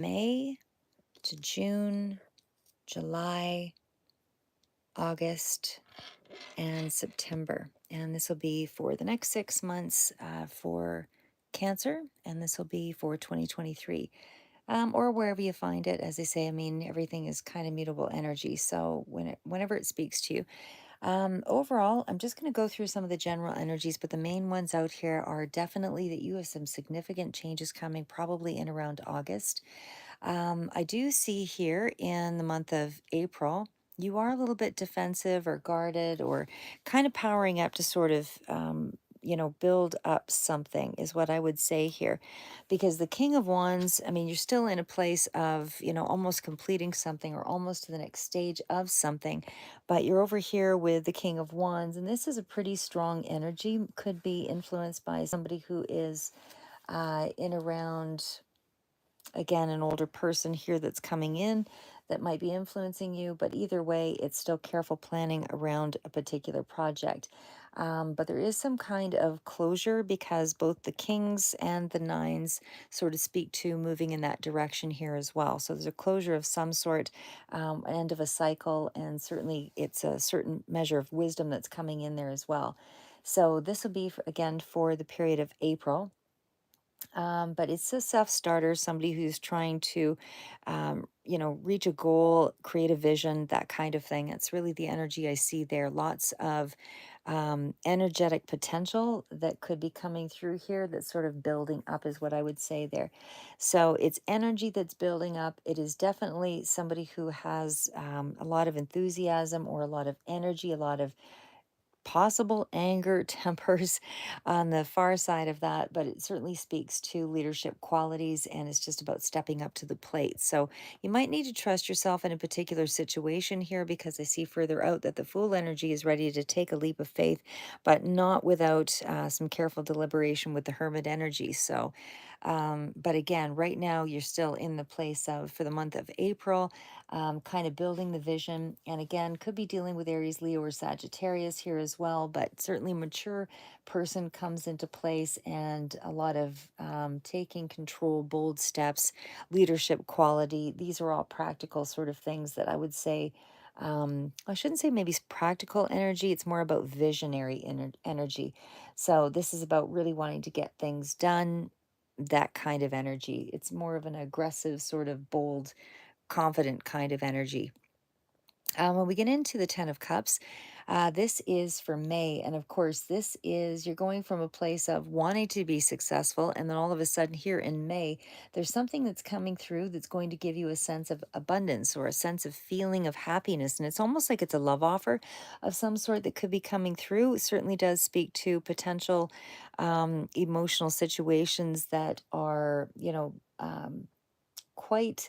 May to June, July, August, and September. And this will be for the next 6 months for Cancer, and this will be for 2023. Or wherever you find it. As I say, I mean, everything is kind of mutable energy. So whenever it speaks to you, overall, I'm just going to go through some of the general energies, but the main ones out here are definitely that you have some significant changes coming, probably in around August. I do see here in the month of April, you are a little bit defensive or guarded or kind of powering up to sort of, build up something is what I would say here. Because the King of Wands, I mean, you're still in a place of, almost completing something or almost to the next stage of something, but you're over here with the King of Wands, and this is a pretty strong energy, could be influenced by somebody who is in around, again, an older person here that's coming in that might be influencing you, but either way, it's still careful planning around a particular project. But there is some kind of closure because both the kings and the nines sort of speak to moving in that direction here as well. So there's a closure of some sort, end of a cycle, and certainly it's a certain measure of wisdom that's coming in there as well. So this will be, again, for the period of April. But it's a self starter, somebody who's trying to, reach a goal, create a vision, that kind of thing. It's really the energy I see there. Lots of energetic potential that could be coming through here that's sort of building up, is what I would say there. So it's energy that's building up. It is definitely somebody who has a lot of enthusiasm or a lot of energy, a lot of possible anger, tempers on the far side of that, but it certainly speaks to leadership qualities and it's just about stepping up to the plate. So you might need to trust yourself in a particular situation here because I see further out that the Fool energy is ready to take a leap of faith, but not without some careful deliberation with the Hermit energy. So, but again, right now you're still in the place of, for the month of April, kind of building the vision. And again, could be dealing with Aries, Leo, or Sagittarius here as well, but certainly mature person comes into place and a lot of taking control, bold steps, leadership quality. These are all practical sort of things that I would say. I shouldn't say maybe practical energy, it's more about visionary energy. So, this is about really wanting to get things done, that kind of energy. It's more of an aggressive, sort of bold, confident kind of energy. When we get into the Ten of Cups, this is for May. And of course, this is you're going from a place of wanting to be successful. And then all of a sudden, here in May, there's something that's coming through that's going to give you a sense of abundance or a sense of feeling of happiness. And it's almost like it's a love offer of some sort that could be coming through. It certainly does speak to potential emotional situations that are, quite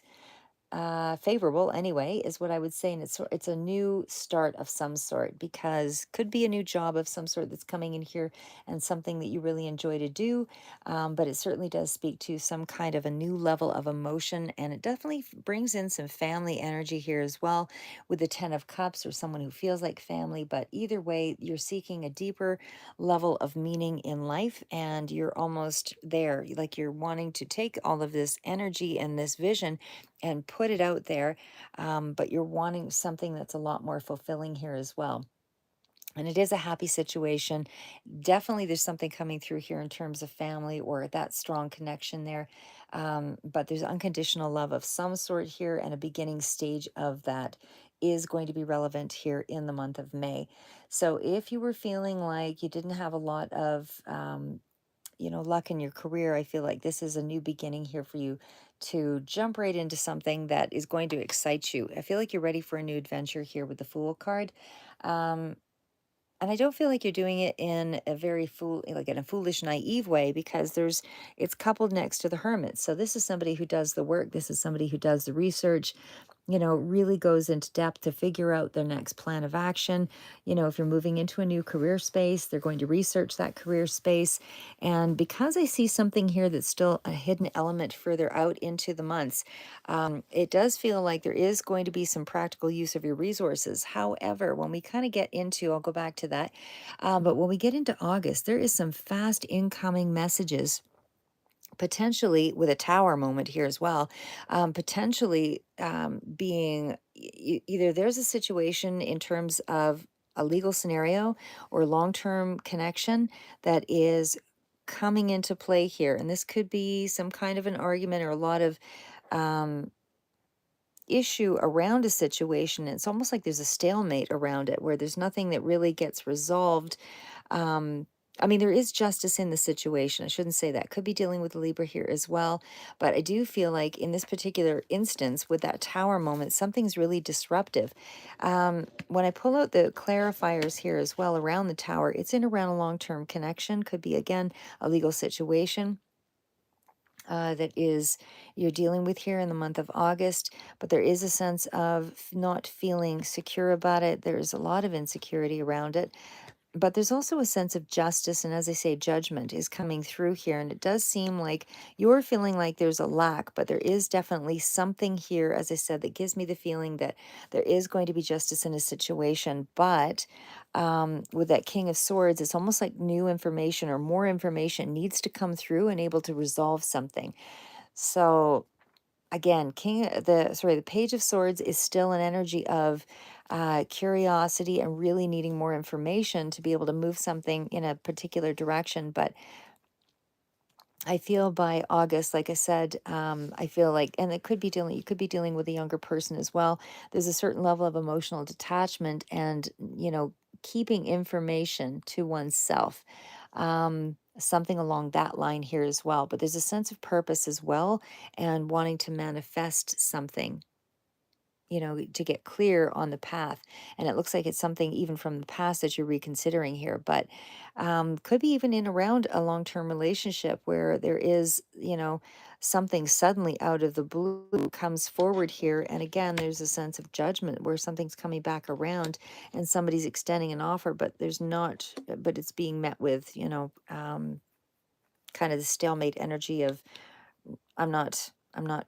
favorable anyway, is what I would say. And it's a new start of some sort, because could be a new job of some sort that's coming in here and something that you really enjoy to do. But it certainly does speak to some kind of a new level of emotion, and it definitely brings in some family energy here as well with the Ten of Cups, or someone who feels like family. But either way, you're seeking a deeper level of meaning in life, and you're almost there. Like, you're wanting to take all of this energy and this vision and put it out there, but you're wanting something that's a lot more fulfilling here as well. And it is a happy situation. Definitely, there's something coming through here in terms of family or that strong connection there. But there's unconditional love of some sort here, and a beginning stage of that is going to be relevant here in the month of May. So if you were feeling like you didn't have a lot of luck in your career, I feel like this is a new beginning here for you to jump right into something that is going to excite you. I feel like you're ready for a new adventure here with the Fool card. Um, and I don't feel like you're doing it in a very like in a foolish, naive way, because it's coupled next to the Hermit. So this is somebody who does the work. This is somebody who does the research, really goes into depth to figure out their next plan of action. If you're moving into a new career space, they're going to research that career space. And because I see something here that's still a hidden element further out into the months, it does feel like there is going to be some practical use of your resources. However, when we kind of get into, I'll go back to that, but when we get into August, there is some fast incoming messages, potentially with a tower moment here as well, potentially being either there's a situation in terms of a legal scenario or long-term connection that is coming into play here. And this could be some kind of an argument or a lot of um, issue around a situation. It's almost like there's a stalemate around it where there's nothing that really gets resolved. um, I mean, there is justice in the situation. I shouldn't say that. Could be dealing with Libra here as well. But I do feel like in this particular instance, with that tower moment, something's really disruptive. When I pull out the clarifiers here as well around the tower, it's in around a long term connection. Could be, again, a legal situation that is you're dealing with here in the month of August, but there is a sense of not feeling secure about it. There's a lot of insecurity around it, but there's also a sense of justice, and as I say, judgment is coming through here. And it does seem like you're feeling like there's a lack, but there is definitely something here, as I said, that gives me the feeling that there is going to be justice in a situation. But with that King of Swords, it's almost like new information or more information needs to come through and able to resolve something. So again, the Page of Swords is still an energy of curiosity and really needing more information to be able to move something in a particular direction. But I feel by August, like I said, I feel like, and it could be dealing, you could be dealing with a younger person as well. There's a certain level of emotional detachment and, keeping information to oneself. Something along that line here as well. But there's a sense of purpose as well and wanting to manifest something, to get clear on the path. And it looks like it's something even from the past that you're reconsidering here, but could be even in around a long term relationship where there is, something suddenly out of the blue comes forward here. And again, there's a sense of judgment where something's coming back around and somebody's extending an offer, but but it's being met with, kind of the stalemate energy of I'm not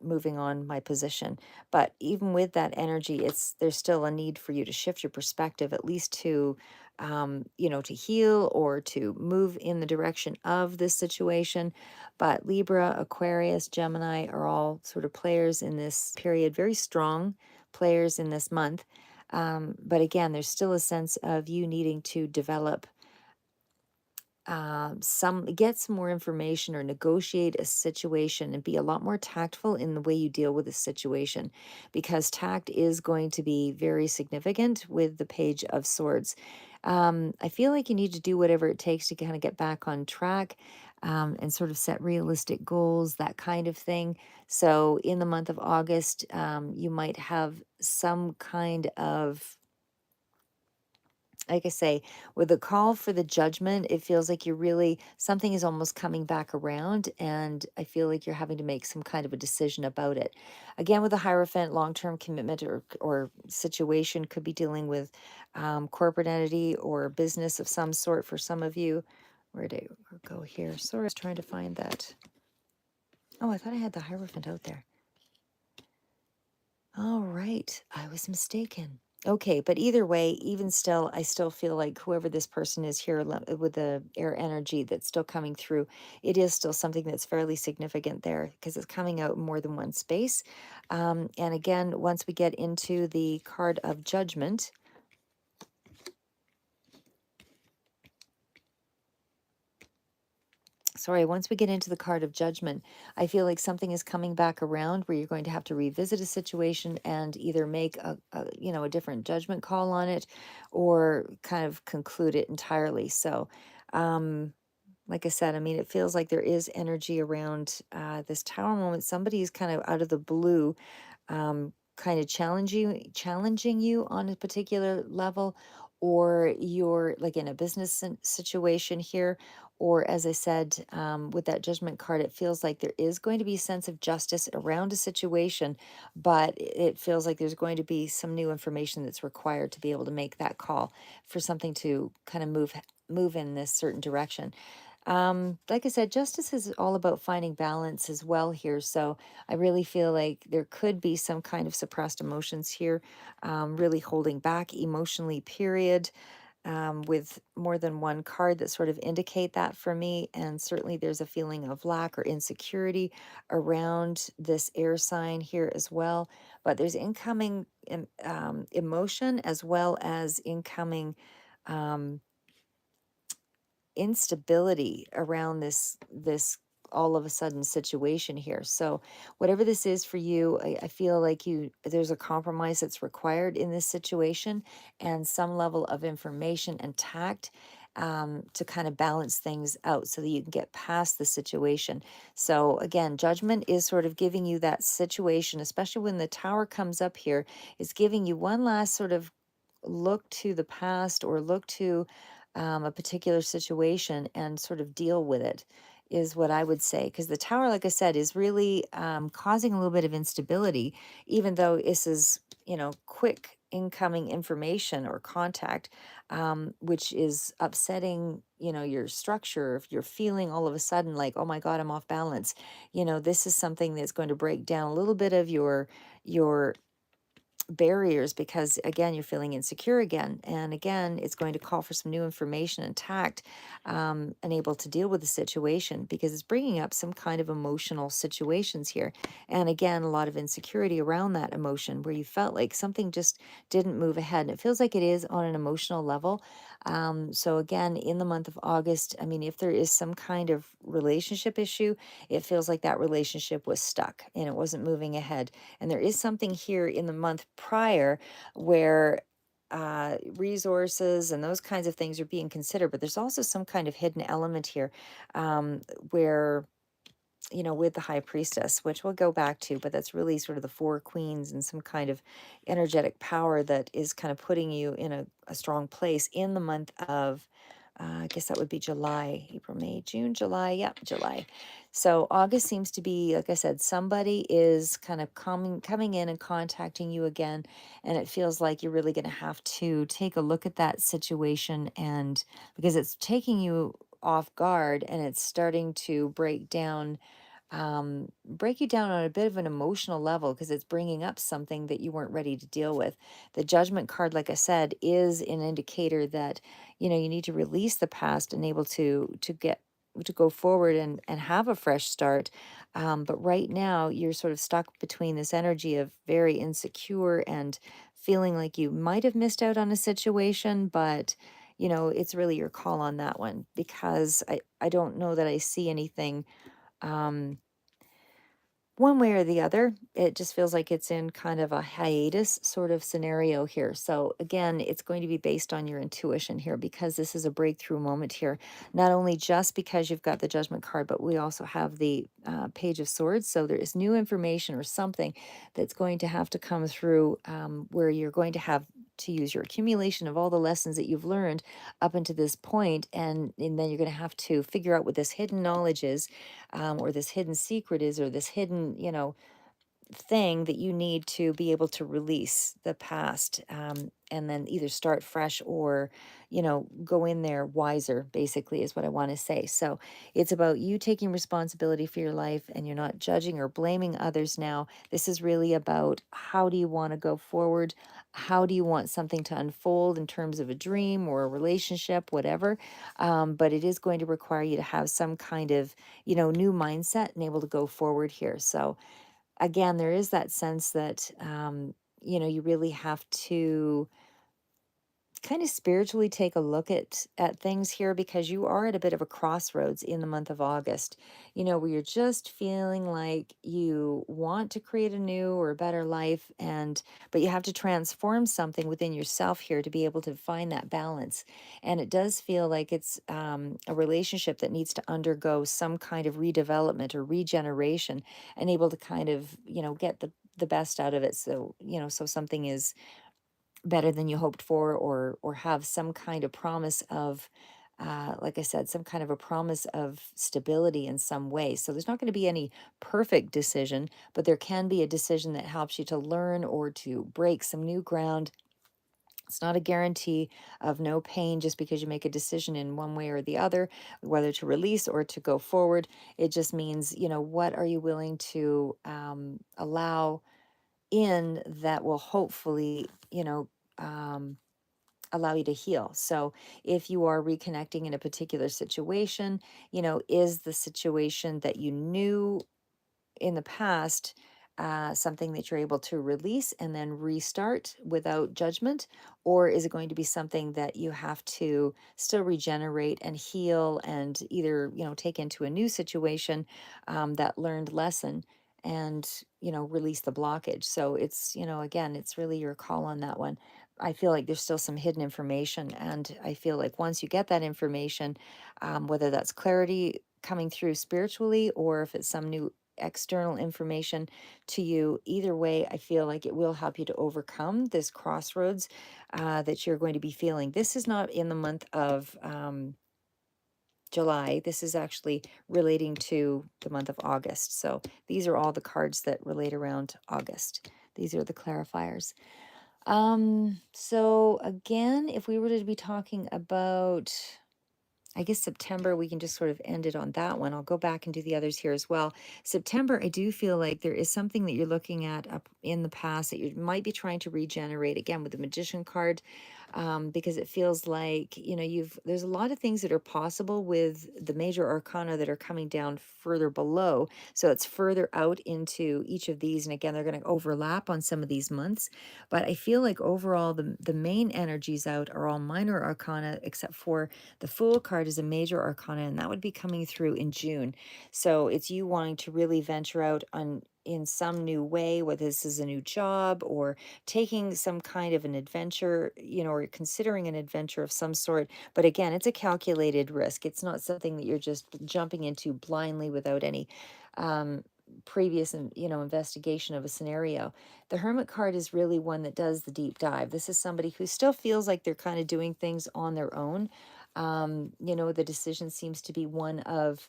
moving on my position. But even with that energy, there's still a need for you to shift your perspective, at least to to heal or to move in the direction of this situation. But Libra, Aquarius, Gemini are all sort of players in this period, very strong players in this month. But again, there's still a sense of you needing to develop some get some more information or negotiate a situation and be a lot more tactful in the way you deal with a situation, because tact is going to be very significant with the Page of Swords. I feel like you need to do whatever it takes to kind of get back on track, and sort of set realistic goals, that kind of thing. So in the month of August, you might have some kind of, like I say, with the call for the judgment, it feels like you're really, something is almost coming back around, and I feel like you're having to make some kind of a decision about it. Again, with the Hierophant, long-term commitment or situation could be dealing with corporate entity or business of some sort for some of you. Where did I go here? Sorry, I was trying to find that. Oh, I thought I had the Hierophant out there. All right, I was mistaken. Okay, but either way, even still, I still feel like whoever this person is here with the air energy that's still coming through, it is still something that's fairly significant there because it's coming out in more than one space. And again, once we get into the card of judgment, sorry, once we get into the card of judgment, I feel like something is coming back around where you're going to have to revisit a situation and either make a different judgment call on it or kind of conclude it entirely. So, um, like I said, I mean, it feels like there is energy around this tower moment. Somebody is kind of out of the blue, kind of challenging you on a particular level, or you're like in a business situation here, or as I said, with that judgment card, it feels like there is going to be a sense of justice around a situation, but it feels like there's going to be some new information that's required to be able to make that call for something to kind of move in this certain direction. Like I said, justice is all about finding balance as well here. So I really feel like there could be some kind of suppressed emotions here, really holding back emotionally, period. with more than one card that sort of indicate that for me. And certainly there's a feeling of lack or insecurity around this air sign here as well. But there's incoming emotion as well as incoming. Um, Instability around this all of a sudden situation here. So whatever this is for you, I feel like there's a compromise that's required in this situation and some level of information and tact to kind of balance things out so that you can get past the situation. So again, judgment is sort of giving you that situation, especially when the tower comes up here, is giving you one last sort of look to the past or look to a particular situation and sort of deal with it is what I would say. Because the tower, like I said, is really causing a little bit of instability, even though this is, quick incoming information or contact, which is upsetting, your structure. If you're feeling all of a sudden like, oh my God, I'm off balance, this is something that's going to break down a little bit of your barriers because again you're feeling insecure again and again it's going to call for some new information and tact and able to deal with the situation because it's bringing up some kind of emotional situations here and again a lot of insecurity around that emotion where you felt like something just didn't move ahead and it feels like it is on an emotional level. So again in the month of August, I mean, if there is some kind of relationship issue, it feels like that relationship was stuck and it wasn't moving ahead, and there is something here in the month prior where resources and those kinds of things are being considered, but there's also some kind of hidden element here where, with the high priestess, which we'll go back to, but that's really sort of the four queens and some kind of energetic power that is kind of putting you in a strong place in the month of I guess that would be July, April, May, June, July. Yep, July. So August seems to be, like I said, somebody is kind of coming in and contacting you again, and it feels like you're really going to have to take a look at that situation, and because it's taking you off guard and it's starting to break you down on a bit of an emotional level because it's bringing up something that you weren't ready to deal with. The judgment card, like I said, is an indicator that you need to release the past and able to go forward and have a fresh start. But right now, you're sort of stuck between this energy of very insecure and feeling like you might have missed out on a situation, but it's really your call on that one because I don't know that I see anything. Um, One way or the other, it just feels like it's in kind of a hiatus sort of scenario here. So, again, it's going to be based on your intuition here because this is a breakthrough moment here. Not only just because you've got the judgment card, but we also have the Page of Swords. So, there is new information or something that's going to have to come through where you're going to have to use your accumulation of all the lessons that you've learned up until this point, and then you're going to have to figure out what this hidden knowledge is, or this hidden secret is, or this hidden, thing that you need to be able to release the past, and then either start fresh or go in there wiser, basically is what I want to say. So it's about you taking responsibility for your life and you're not judging or blaming others now. This is really about how do you want to go forward, how do you want something to unfold in terms of a dream or a relationship, whatever. But it is going to require you to have some kind of new mindset and able to go forward here. So again, there is that sense that, you really have to kind of spiritually take a look at things here because you are at a bit of a crossroads in the month of August, where you're just feeling like you want to create a new or a better life, and but you have to transform something within yourself here to be able to find that balance. And it does feel like it's a relationship that needs to undergo some kind of redevelopment or regeneration and able to kind of get the best out of it, so so something is better than you hoped for, or have some kind of promise of like I said, some kind of a promise of stability in some way. So there's not going to be any perfect decision, but there can be a decision that helps you to learn or to break some new ground. It's not a guarantee of no pain just because you make a decision in one way or the other, whether to release or to go forward. It just means, what are you willing to allow in that will hopefully, um, allow you to heal. So if you are reconnecting in a particular situation, is the situation that you knew in the past, something that you're able to release and then restart without judgment? Or is it going to be something that you have to still regenerate and heal and either, take into a new situation, that learned lesson, and, release the blockage? So it's, again, it's really your call on that one. I feel like there's still some hidden information. And I feel like once you get that information, whether that's clarity coming through spiritually or if it's some new external information to you, either way, I feel like it will help you to overcome this crossroads, that you're going to be feeling. This is not in the month of July. This is actually relating to the month of August. So these are all the cards that relate around August. These are the clarifiers. So again, if we were to be talking about, I guess, September, we can just sort of end it on that one. I'll go back and do the others here as well. September, I do feel like there is something that you're looking at up in the past that you might be trying to regenerate again with the Magician card, because it feels like, there's a lot of things that are possible with the major arcana that are coming down further below. So it's further out into each of these. And again, they're going to overlap on some of these months. But I feel like overall, the main energies out are all minor arcana, except for the Fool card is a major arcana, and that would be coming through in June. So it's you wanting to really venture out on in some new way, whether this is a new job or taking some kind of an adventure, or considering an adventure of some sort. But again, it's a calculated risk. It's not something that you're just jumping into blindly without any um previous and investigation of a scenario. The Hermit card is really one that does the deep dive. This is somebody who still feels like they're kind of doing things on their own. The decision seems to be one of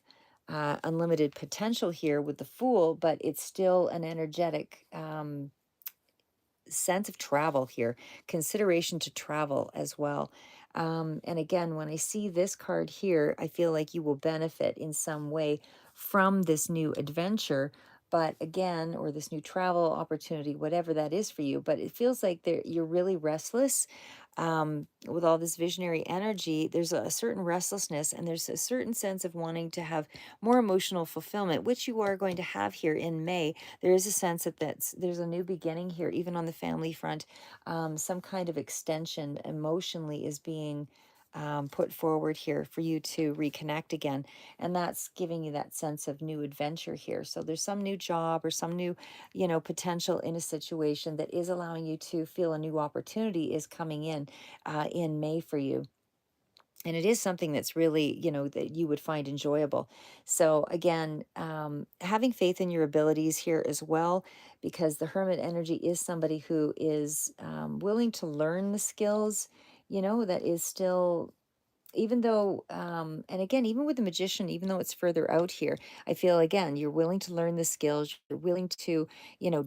unlimited potential here with the Fool, but it's still an energetic sense of travel here, consideration to travel as well. And again, when I see this card here, I feel like you will benefit in some way from this new adventure. But again, or this new travel opportunity, whatever that is for you. But it feels like you're really restless, with all this visionary energy. There's a certain restlessness and there's a certain sense of wanting to have more emotional fulfillment, which you are going to have here in May. There is a sense that there's a new beginning here, even on the family front. Some kind of extension emotionally is being put forward here for you to reconnect again. And that's giving you that sense of new adventure here. So there's some new job or some new, potential in a situation that is allowing you to feel a new opportunity is coming in May for you. And it is something that's really, that you would find enjoyable. So again, having faith in your abilities here as well, because the Hermit energy is somebody who is willing to learn the skills, that is still, even though, and again, even with the Magician, even though it's further out here, I feel again you're willing to learn the skills, you're willing to,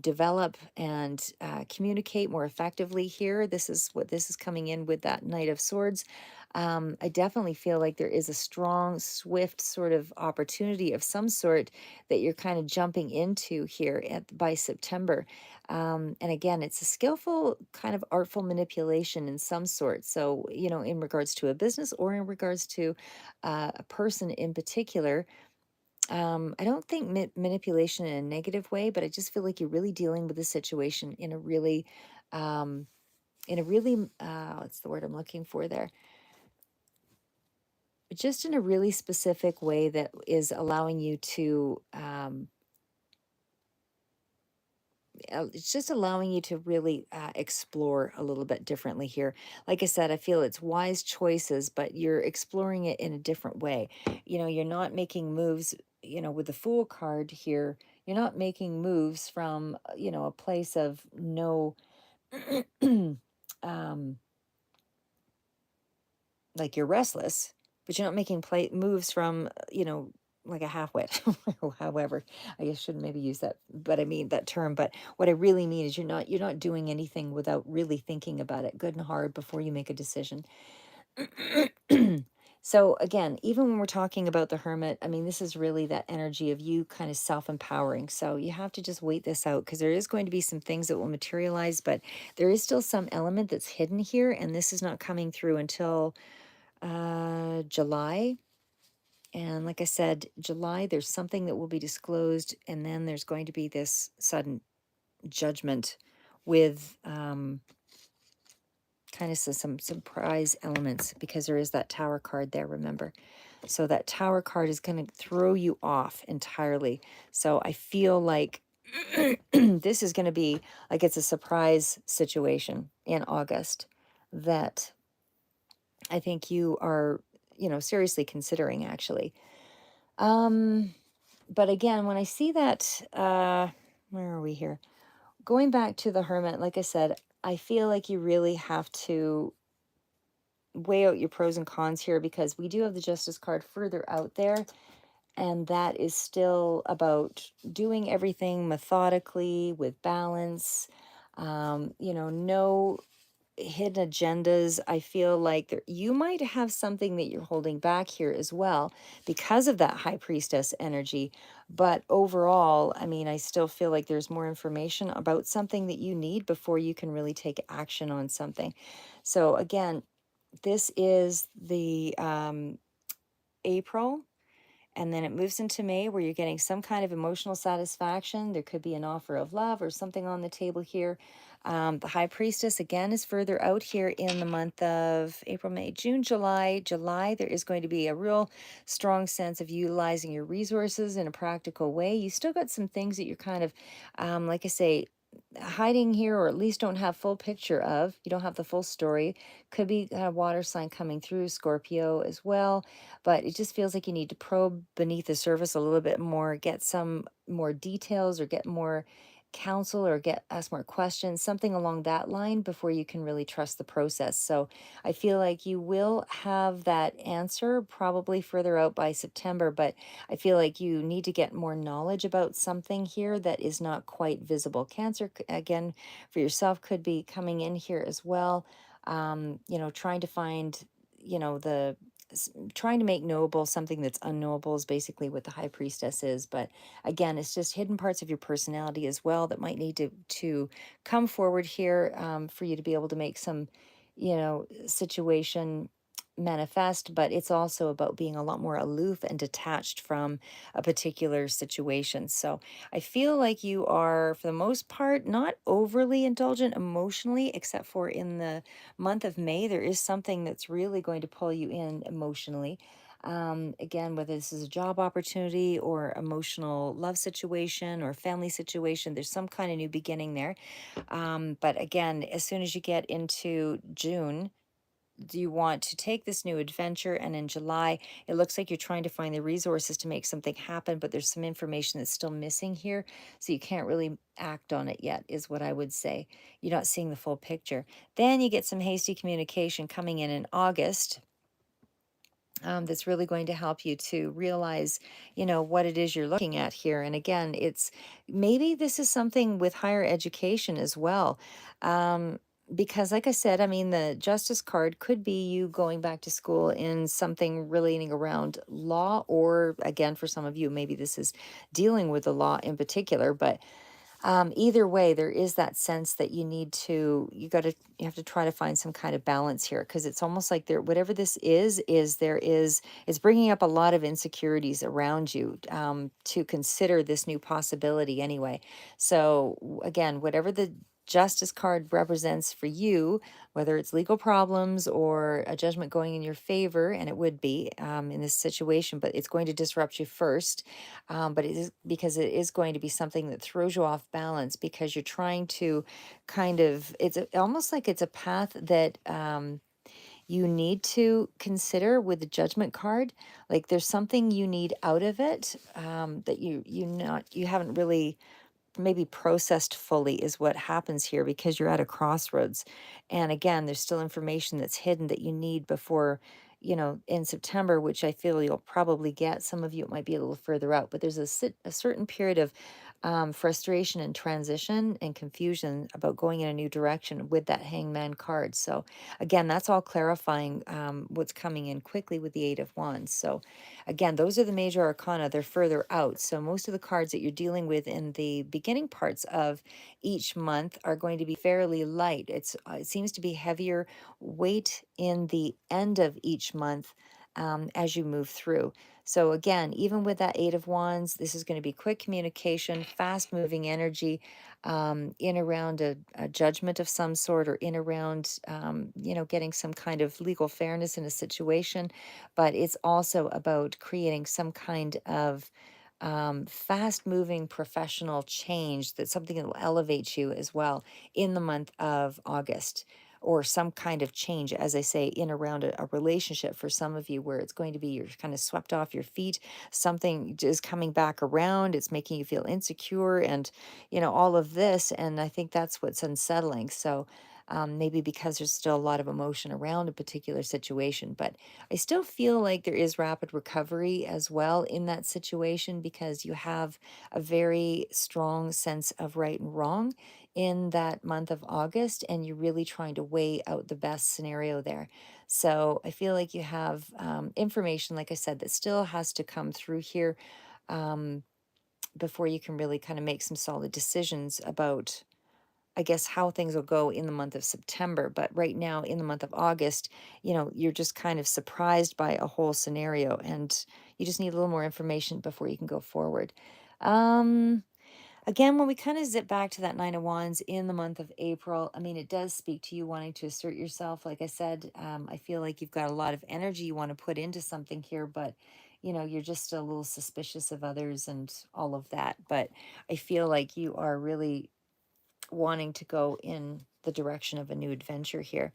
develop and communicate more effectively here. This is what this is coming in with that Knight of Swords. I definitely feel like there is a strong, swift sort of opportunity of some sort that you're kind of jumping into here by September. And again, it's a skillful kind of artful manipulation in some sort. So, in regards to a business or in regards to a person in particular, I don't think manipulation in a negative way, but I just feel like you're really dealing with the situation um, in a really, what's the word I'm looking for there? Just in a really specific way that is allowing you to, it's just allowing you to really explore a little bit differently here. Like I said, I feel it's wise choices, but you're exploring it in a different way. You're not making moves, with the Fool card here, you're not making moves from, a place of no, um, like you're restless, but you're not making moves from, like a half-wit. However, I guess shouldn't maybe use that, but I mean that term. But what I really mean is you're not doing anything without really thinking about it good and hard before you make a decision. So again, even when we're talking about the hermit, I mean, this is really that energy of you kind of self-empowering. So you have to just wait this out because there is going to be some things that will materialize, but there is still some element that's hidden here, and this is not coming through until July. And like I said, July, there's something that will be disclosed, and then there's going to be this sudden judgment with kind of some surprise elements because there is that tower card there, remember? So that tower card is going to throw you off entirely. So I feel like this is going to be like it's a surprise situation in August that I think you are, seriously considering actually. Um, but again, when I see that, where are we here? Going back to the hermit, like I said, I feel like you really have to weigh out your pros and cons here because we do have the justice card further out there, and that is still about doing everything methodically with balance. No hidden agendas. I feel like you might have something that you're holding back here as well because of that high priestess energy. But overall, I mean, I still feel like there's more information about something that you need before you can really take action on something. So again, this is the April, and then it moves into May where you're getting some kind of emotional satisfaction. There could be an offer of love or something on the table here. The High Priestess, again, is further out here in the month of April, May, June, July. July, there is going to be a real strong sense of utilizing your resources in a practical way. You still got some things that you're kind of, like I say, hiding here, or at least don't have full picture of. You don't have the full story. Could be a water sign coming through, Scorpio as well, but it just feels like you need to probe beneath the surface a little bit more, get some more details, or get more counsel, or get ask more questions, something along that line before you can really trust the process. So I feel like you will have that answer probably further out by September, but I feel like you need to get more knowledge about something here that is not quite visible. Cancer, again, for yourself, could be coming in here as well. Trying to find, the trying to make knowable something that's unknowable is basically what the high priestess is. But again, it's just hidden parts of your personality as well that might need to come forward here, for you to be able to make some, situation manifest. But it's also about being a lot more aloof and detached from a particular situation. So I feel like you are, for the most part, not overly indulgent emotionally, except for in the month of May, there is something that's really going to pull you in emotionally. Again, whether this is a job opportunity or emotional love situation or family situation, there's some kind of new beginning there. But again, as soon as you get into June, do you want to take this new adventure? And in July, it looks like you're trying to find the resources to make something happen, but there's some information that's still missing here. So you can't really act on it yet, is what I would say. You're not seeing the full picture. Then you get some hasty communication coming in August. That's really going to help you to realize, what it is you're looking at here. And again, it's maybe this is something with higher education as well. Because, like I said, I mean, the justice card could be you going back to school in something relating around law, or again, for some of you, maybe this is dealing with the law in particular. But either way, there is that sense that you have to try to find some kind of balance here, because it's almost like whatever this is bringing up a lot of insecurities around you, to consider this new possibility anyway. So again, whatever the justice card represents for you, whether it's legal problems or a judgment going in your favor, and it would be, in this situation, but it's going to disrupt you first, but it is because it is going to be something that throws you off balance because you're trying to almost like it's a path that, you need to consider with the judgment card. Like there's something you need out of it, that you haven't really maybe processed fully, is what happens here, because you're at a crossroads. And again, there's still information that's hidden that you need before, in September, which I feel you'll probably get. Some of you, it might be a little further out, but there's a certain period of frustration and transition and confusion about going in a new direction with that hangman card. So, again, that's all clarifying what's coming in quickly with the Eight of Wands. So, again, those are the major arcana. They're further out. So, most of the cards that you're dealing with in the beginning parts of each month are going to be fairly light. It seems to be heavier weight in the end of each month as you move through. So again, even with that Eight of Wands, this is going to be quick communication, fast moving energy, in around a judgment of some sort, or in around, getting some kind of legal fairness in a situation. But it's also about creating some kind of fast moving professional change, that's something that will elevate you as well in the month of August, or some kind of change, as I say, in around a relationship for some of you, where it's going to be you're kind of swept off your feet. Something is coming back around. It's making you feel insecure, and, all of this. And I think that's what's unsettling. So, maybe because there's still a lot of emotion around a particular situation, but I still feel like there is rapid recovery as well in that situation, because you have a very strong sense of right and wrong in that month of August, and you're really trying to weigh out the best scenario there. So I feel like you have information, like I said, that still has to come through here um, before you can really kind of make some solid decisions about, I guess, how things will go in the month of September. But right now, in the month of August, you're just kind of surprised by a whole scenario, and you just need a little more information before you can go forward. Um, Again, when we kind of zip back to that Nine of Wands in the month of April, I mean, it does speak to you wanting to assert yourself. Like I said, I feel like you've got a lot of energy you want to put into something here, but you're just a little suspicious of others and all of that. But I feel like you are really wanting to go in the direction of a new adventure here.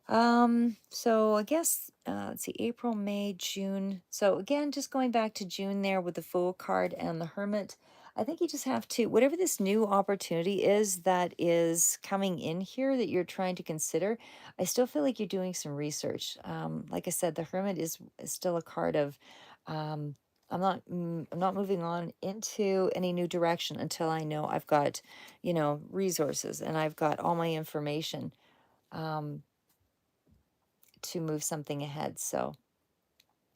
So I guess let's see, April, May, June. So again, just going back to June there with the Fool card and the Hermit. I think you just have to, whatever this new opportunity is that is coming in here that you're trying to consider, I still feel like you're doing some research. Like I said, the Hermit is still a card of I'm not moving on into any new direction until I know I've got, resources, and I've got all my information. Um, to move something ahead. So,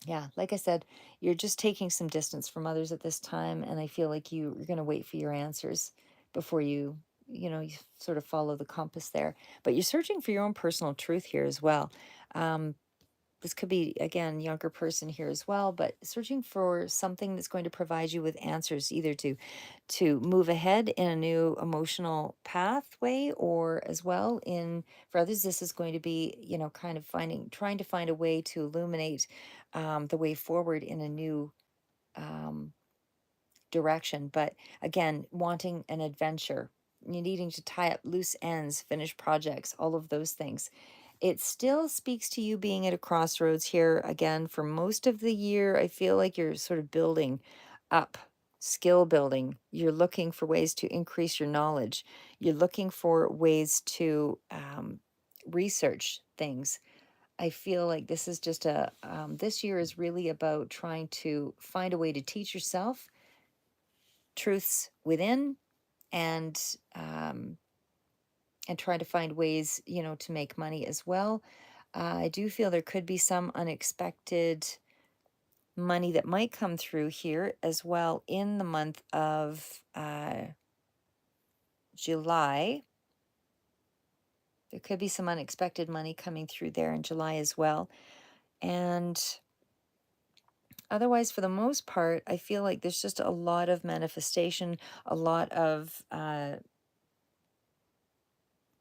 yeah, like I said, you're just taking some distance from others at this time. And I feel like you're going to wait for your answers before you sort of follow the compass there. But you're searching for your own personal truth here as well. Um, this could be, again, younger person here as well, but searching for something that's going to provide you with answers, either to move ahead in a new emotional pathway, or as well, in for others, this is going to be, kind of trying to find a way to illuminate the way forward in a new um, direction. But again, wanting an adventure, you needing to tie up loose ends, finish projects, all of those things. It still speaks to you being at a crossroads here. Again, for most of the year, I feel like you're sort of building up, skill building. You're looking for ways to increase your knowledge. You're looking for ways to research things. I feel like this is just this year is really about trying to find a way to teach yourself truths within, and um, and try to find ways, to make money as well. I do feel there could be some unexpected money that might come through here as well in the month of July. There could be some unexpected money coming through there in July as well. And otherwise, for the most part, I feel like there's just a lot of manifestation, a lot of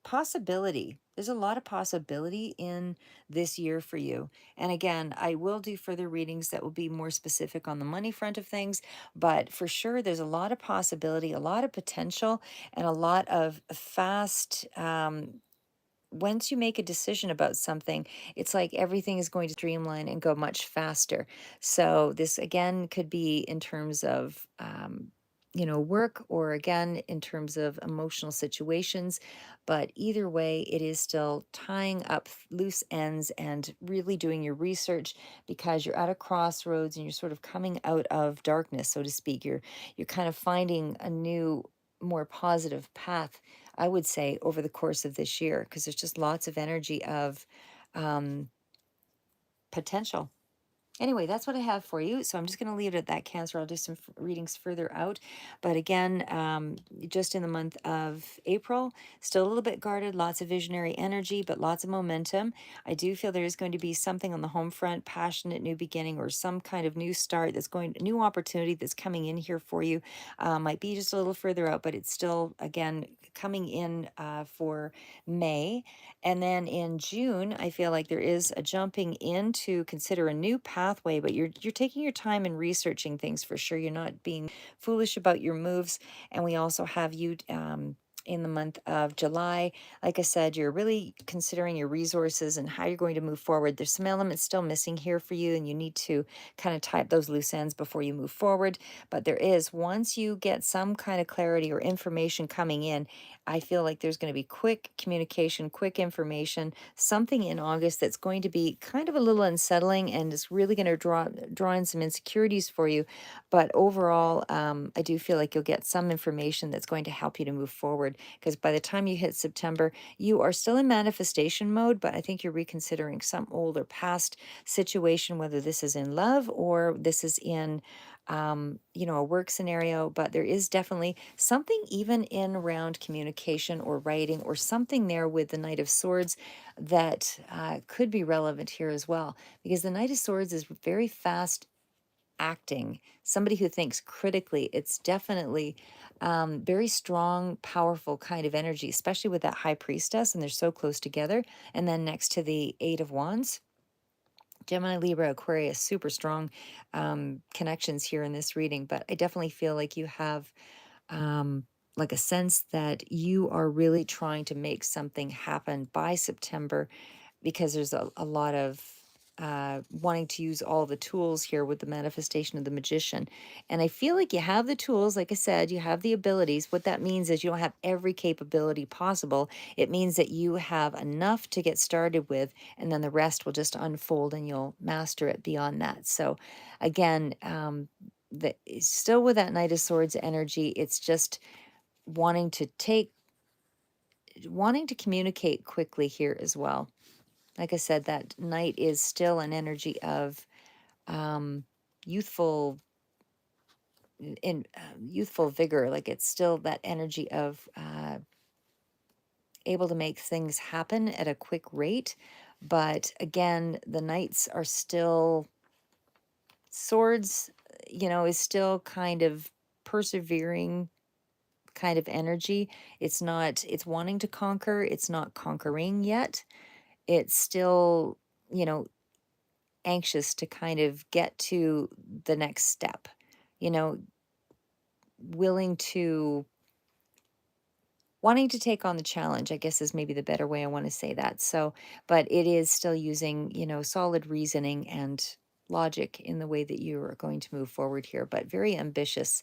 possibility. There's a lot of possibility in this year for you. And again, I will do further readings that will be more specific on the money front of things, but for sure, there's a lot of possibility, a lot of potential, and a lot of fast. Once you make a decision about something, it's like everything is going to streamline and go much faster. So, this again could be in terms of work or again in terms of emotional situations. But either way, it is still tying up loose ends and really doing your research because you're at a crossroads and you're sort of coming out of darkness, so to speak. You're kind of finding a new, more positive path, I would say, over the course of this year, because there's just lots of energy of um, potential. Anyway, that's what I have for you. So I'm just going to leave it at that, Cancer. I'll do some readings further out. But again, just in the month of April, still a little bit guarded, lots of visionary energy, but lots of momentum. I do feel there is going to be something on the home front, passionate new beginning, or some kind of new start that's going, new opportunity that's coming in here for you. Might be just a little further out, but it's still, again, coming in for May. And then in June, I feel like there is a jumping in to consider a new pathway, but you're taking your time and researching things for sure. You're not being foolish about your moves. And we also have you in the month of July. Like I said, you're really considering your resources and how you're going to move forward. There's some elements still missing here for you, and you need to kind of tie up those loose ends before you move forward. But there is, once you get some kind of clarity or information coming in, I feel like there's going to be quick communication, quick information, something in August that's going to be kind of a little unsettling and is really going to draw in some insecurities for you. But overall, I do feel like you'll get some information that's going to help you to move forward. Because by the time you hit September, you are still in manifestation mode, but I think you're reconsidering some old or past situation, whether this is in love or this is in a work scenario. But there is definitely something even in around communication or writing or something there with the Knight of Swords that could be relevant here as well, because the Knight of Swords is very fast acting, somebody who thinks critically. It's definitely very strong, powerful kind of energy, especially with that High Priestess, and they're so close together. And then next to the Eight of Wands, Gemini, Libra, Aquarius, super strong connections here in this reading. But I definitely feel like you have like a sense that you are really trying to make something happen by September, because there's a lot of wanting to use all the tools here with the manifestation of the Magician. And I feel like you have the tools. Like I said, you have the abilities. What that means is you don't have every capability possible. It means that you have enough to get started with, and then the rest will just unfold and you'll master it beyond that. So again, still with that Knight of Swords energy, it's just wanting to communicate quickly here as well. Like I said, that Knight is still an energy of um, youthful youthful vigor. Like it's still that energy of able to make things happen at a quick rate. But again, the Knights are still swords. Is still kind of persevering kind of energy. It's wanting to conquer. It's not conquering yet. It's still, you know, anxious to kind of get to the next step, you know, willing to wanting to take on the challenge, I guess is maybe the better way I want to say that. So, but it is still using, solid reasoning and logic in the way that you are going to move forward here, but very ambitious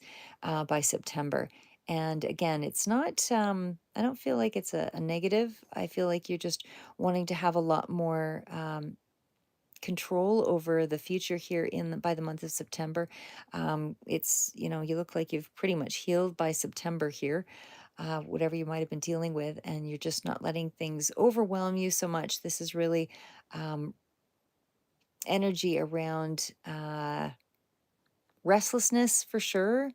by September. And again, it's not, I don't feel like it's a negative. I feel like you're just wanting to have a lot more control over the future here by the month of September. It's, you look like you've pretty much healed by September here, whatever you might have been dealing with, and you're just not letting things overwhelm you so much. This is really um, energy around restlessness for sure,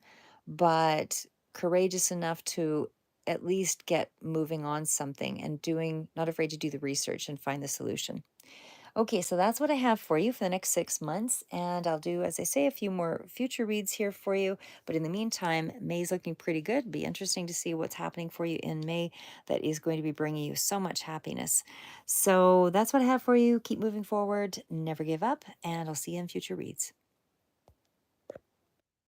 but courageous enough to at least get moving on something and not afraid to do the research and find the solution. Okay, so that's what I have for you for the next 6 months. And I'll do, as I say, a few more future reads here for you. But in the meantime, May's looking pretty good. Be interesting to see what's happening for you in May that is going to be bringing you so much happiness. So that's what I have for you. Keep moving forward, never give up, and I'll see you in future reads.